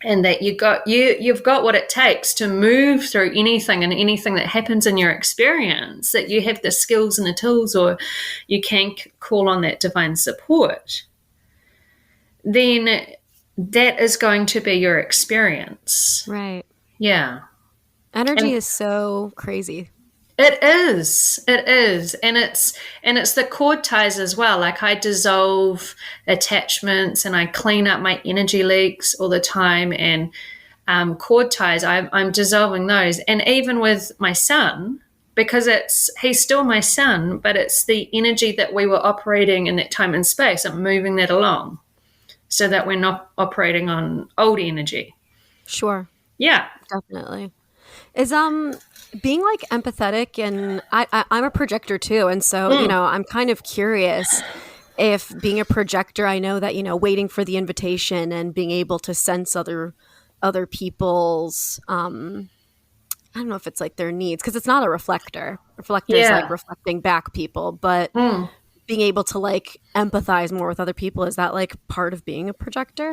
and that you've got what it takes to move through anything and anything that happens in your experience, that you have the skills and the tools, or you can call on that divine support, then that is going to be your experience. Right. Yeah. Energy is so crazy. It is. And it's the cord ties as well. Like I dissolve attachments, and I clean up my energy leaks all the time, and cord ties, I'm dissolving those. And even with my son, because he's still my son, but it's the energy that we were operating in that time and space. I'm moving that along so that we're not operating on old energy. Sure. Yeah. Definitely. Is being like empathetic, and I'm a projector too, and so I'm kind of curious if being a projector, I know that waiting for the invitation and being able to sense other people's I don't know if it's like their needs, because it's not a reflector. Reflector is like reflecting back people, but being able to like empathize more with other people, is that like part of being a projector?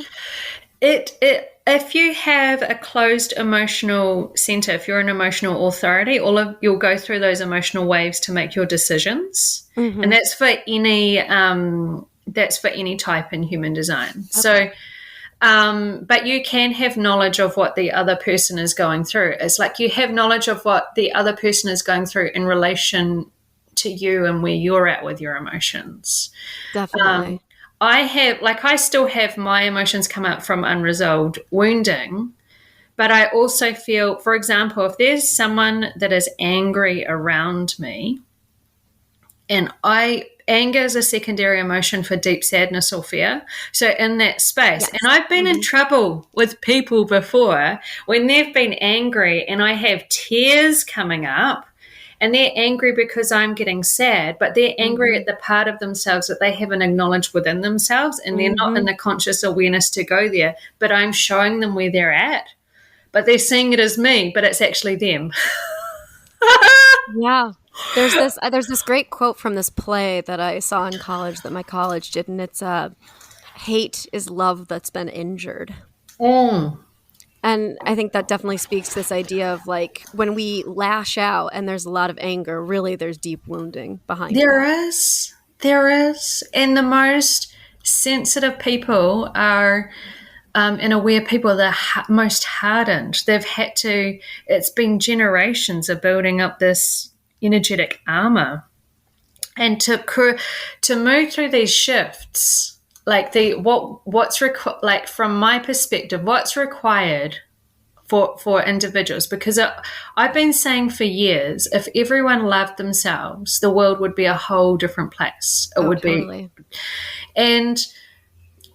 If you have a closed emotional center, if you're an emotional authority, you'll go through those emotional waves to make your decisions, and that's for any type in human design. Okay. So But you can have knowledge of what the other person is going through. It's like you have knowledge of what the other person is going through in relation to you and where you're at with your emotions. Definitely. I still have my emotions come up from unresolved wounding, but I also feel, for example, if there's someone that is angry around me, and anger is a secondary emotion for deep sadness or fear. So in that space, Yes. and I've been in trouble with people before when they've been angry and I have tears coming up, and they're angry because I'm getting sad, but they're angry at the part of themselves that they haven't acknowledged within themselves, and they're not in the conscious awareness to go there, but I'm showing them where they're at, but they're seeing it as me, but it's actually them. Yeah. There's this great quote from this play that I saw in college that my college did, and it's hate is love that's been injured. And I think that definitely speaks to this idea of like when we lash out and there's a lot of anger, really there's deep wounding behind There that. is. And the most sensitive people are and aware people that are most hardened. They've had to, it's been generations of building up this energetic armor. And to move through these shifts, like like from my perspective, what's required for individuals, because I've been saying for years, if everyone loved themselves, the world would be a whole different place. It would Totally. be. And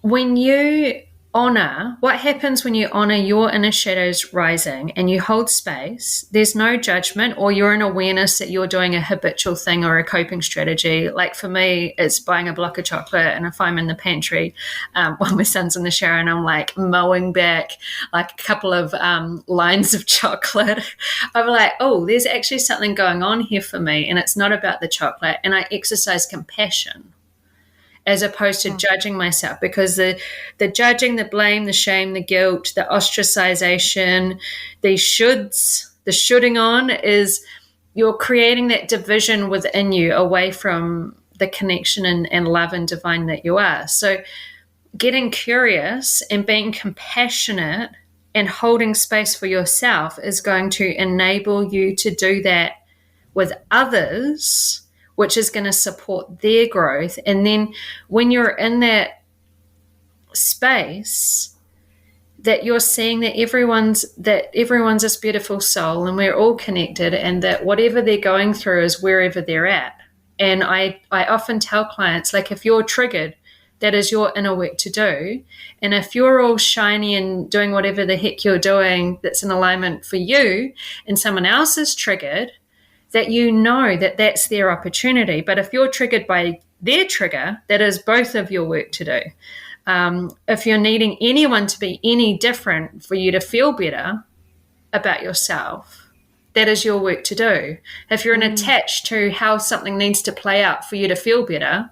when you honor, what happens when you honor your inner shadows rising and you hold space, there's no judgment, or you're in awareness that you're doing a habitual thing or a coping strategy. Like for me, it's buying a block of chocolate, and if I'm in the pantry while my son's in the shower and I'm like mowing back like a couple of lines of chocolate, I'm like, oh, there's actually something going on here for me, and it's not about the chocolate, and I exercise compassion as opposed to judging myself, because the judging, the blame, the shame, the guilt, the ostracization, the shooting on is you're creating that division within you away from the connection and love and divine that you are. So getting curious and being compassionate and holding space for yourself is going to enable you to do that with others, which is going to support their growth. And then when you're in that space, that you're seeing that everyone's this beautiful soul, and we're all connected, and that whatever they're going through is wherever they're at. And I often tell clients, like, if you're triggered, that is your inner work to do. And if you're all shiny and doing whatever the heck you're doing that's in alignment for you, and someone else is triggered, that you know that that's their opportunity. But if you're triggered by their trigger, that is both of your work to do. If you're needing anyone to be any different for you to feel better about yourself, that is your work to do. If you're attached to how something needs to play out for you to feel better,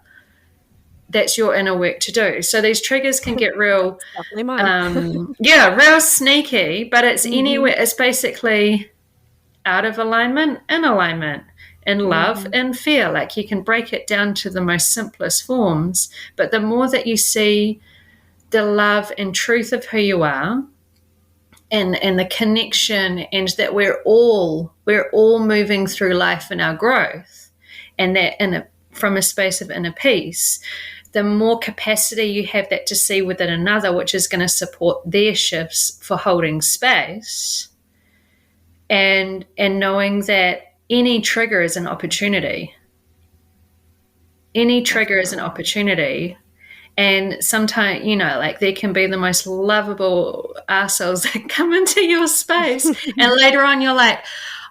that's your inner work to do. So these triggers can get real, Definitely mine. real sneaky, but it's anywhere. It's basically out of alignment, in alignment, in love and fear. Like, you can break it down to the most simplest forms, but the more that you see the love and truth of who you are, and the connection, and that we're all moving through life in our growth, and that from a space of inner peace, the more capacity you have that to see within another, which is going to support their shifts for holding space. And knowing that any trigger is an opportunity. Any trigger is an opportunity. And sometimes, like, there can be the most lovable assholes that come into your space. And later on, you're like,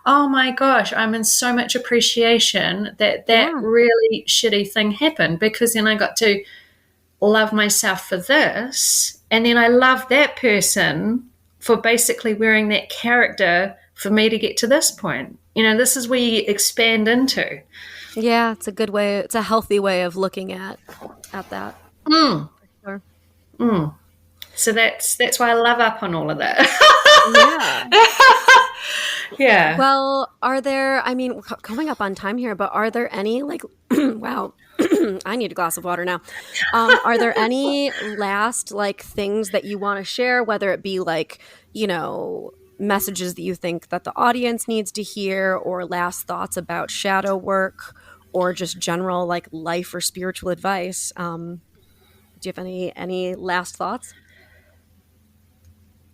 oh my gosh, I'm in so much appreciation that really shitty thing happened, because then I got to love myself for this. And then I love that person for basically wearing that character for me to get to this point. This is where you expand into. Yeah, it's a good way. It's a healthy way of looking at that. Sure. So that's why I love up on all of that. Yeah. Yeah. Well, are there, coming up on time here, but are there any, like, wow, I need a glass of water now. Are there any last like things that you want to share, whether it be like, messages that you think that the audience needs to hear, or last thoughts about shadow work, or just general like life or spiritual advice? Do you have any last thoughts?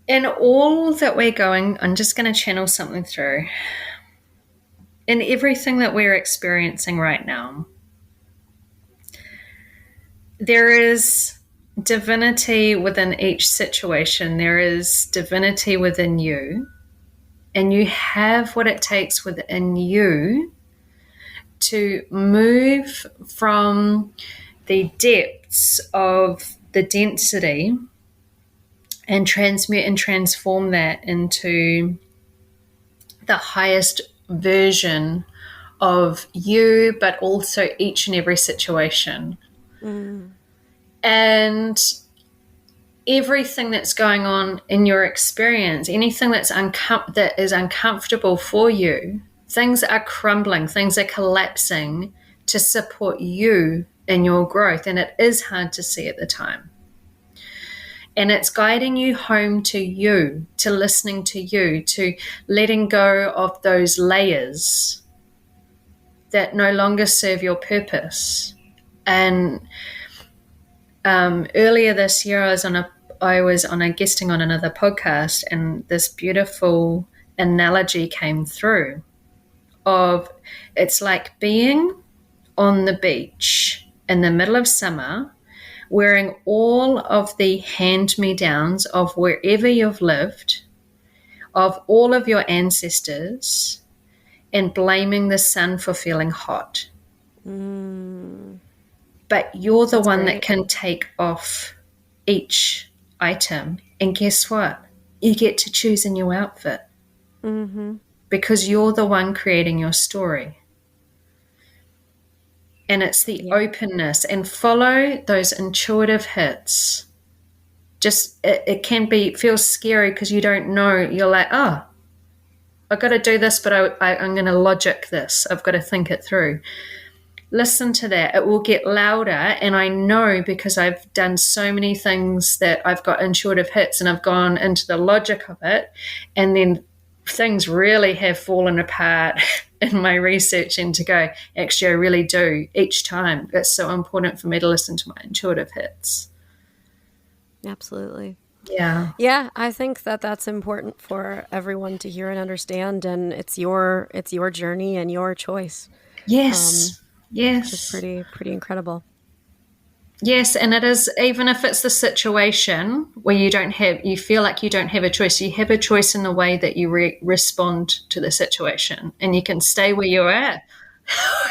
In all that we're going, I'm just going to channel something through. In everything that we're experiencing right now, there is divinity within each situation. There is divinity within you, and you have what it takes within you to move from the depths of the density and transmute and transform that into the highest version of you, but also each and every situation. And everything that's going on in your experience, anything that is uncomfortable for you, things are crumbling, things are collapsing to support you in your growth. And it is hard to see at the time. And it's guiding you home to you, to listening to you, to letting go of those layers that no longer serve your purpose. And earlier this year, I was on a guesting on another podcast, and this beautiful analogy came through of it's like being on the beach in the middle of summer, wearing all of the hand-me-downs of wherever you've lived, of all of your ancestors, and blaming the sun for feeling hot. But you're the one that can take off each item. And guess what? You get to choose a new outfit. Because you're the one creating your story. And it's the openness, and follow those intuitive hits. Just, it can feel scary because you don't know. You're like, oh, I've got to do this, but I'm going to logic this. I've got to think it through. Listen to that. It will get louder. And I know, because I've done so many things that I've got intuitive hits and I've gone into the logic of it. And then things really have fallen apart in my research, and to go, actually, I really do each time. It's so important for me to listen to my intuitive hits. Absolutely. Yeah. Yeah, I think that that's important for everyone to hear and understand, and it's your journey and your choice. Yes. Yes. It's pretty incredible. Yes, and it is, even if it's the situation where you feel like you don't have a choice, you have a choice in the way that you respond to the situation, and you can stay where you're at.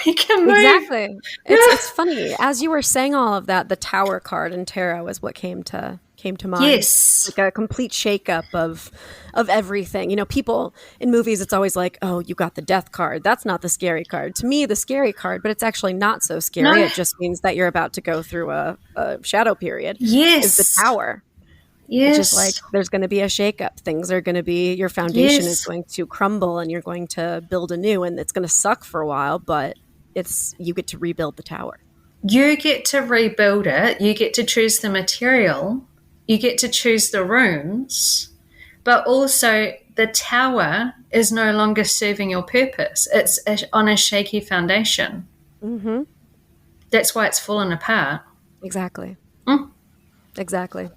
You can move. Exactly. It's funny. As you were saying all of that, the Tower card in tarot is what came to mind. Yes. Like a complete shakeup of everything. People in movies, it's always like, oh, you got the death card. That's not the scary card. To me, the scary card, but it's actually not so scary. No. It just means that you're about to go through a shadow period. Yes. Is the Tower. Yes. It's just like there's going to be a shakeup. Things are going to be, your foundation is going to crumble, and you're going to build anew, and it's going to suck for a while, but you get to rebuild the tower. You get to rebuild it. You get to choose the material. You get to choose the rooms, but also the tower is no longer serving your purpose. It's on a shaky foundation. Mm-hmm. That's why it's fallen apart. Exactly. Exactly.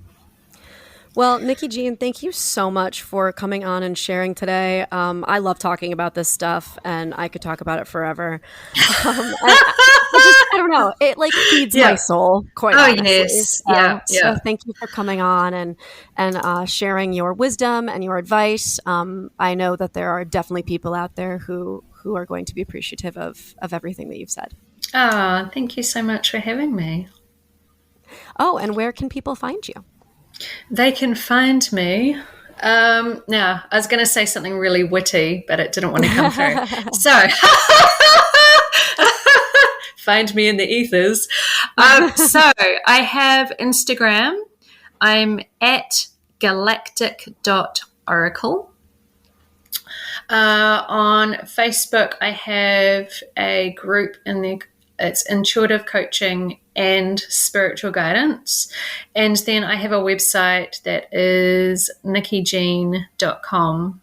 Well, Nickie-Jean, thank you so much for coming on and sharing today. I love talking about this stuff, and I could talk about it forever. I don't know. It like feeds my soul quite honestly. Yes. So thank you for coming on and sharing your wisdom and your advice. I know that there are definitely people out there who are going to be appreciative of everything that you've said. Oh, thank you so much for having me. Oh, and where can people find you? They can find me. Now, I was going to say something really witty, but it didn't want to come through. So, find me in the ethers. So, I have Instagram. I'm at galactic.oracle. On Facebook, I have a group in the It's intuitive coaching and spiritual guidance. And then I have a website that is Nickie-Jean.com.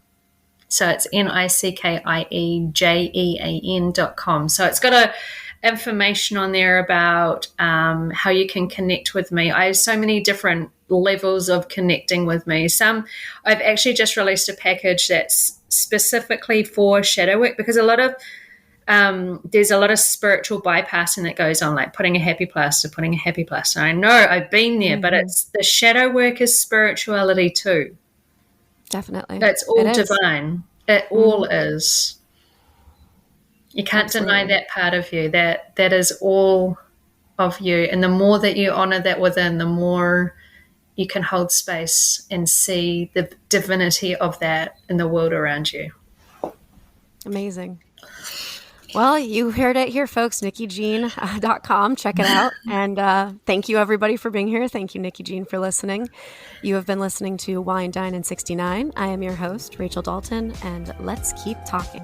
So it's Nickiejean.com. So it's got information on there about how you can connect with me. I have so many different levels of connecting with me. I've actually just released a package that's specifically for shadow work, because there's a lot of spiritual bypassing that goes on, like putting a happy plaster. I know I've been there, but it's the shadow work is spirituality too. Definitely. It's all divine. It all is. You can't deny that part of you. That is all of you. And the more that you honor that within, the more you can hold space and see the divinity of that in the world around you. Amazing. Well, you heard it here, folks. Nickie-Jean.com. Check it out. And thank you, everybody, for being here. Thank you, Nickie-Jean, for listening. You have been listening to Wine, Dine, and 69. I am your host, Rachel Dalton, and let's keep talking.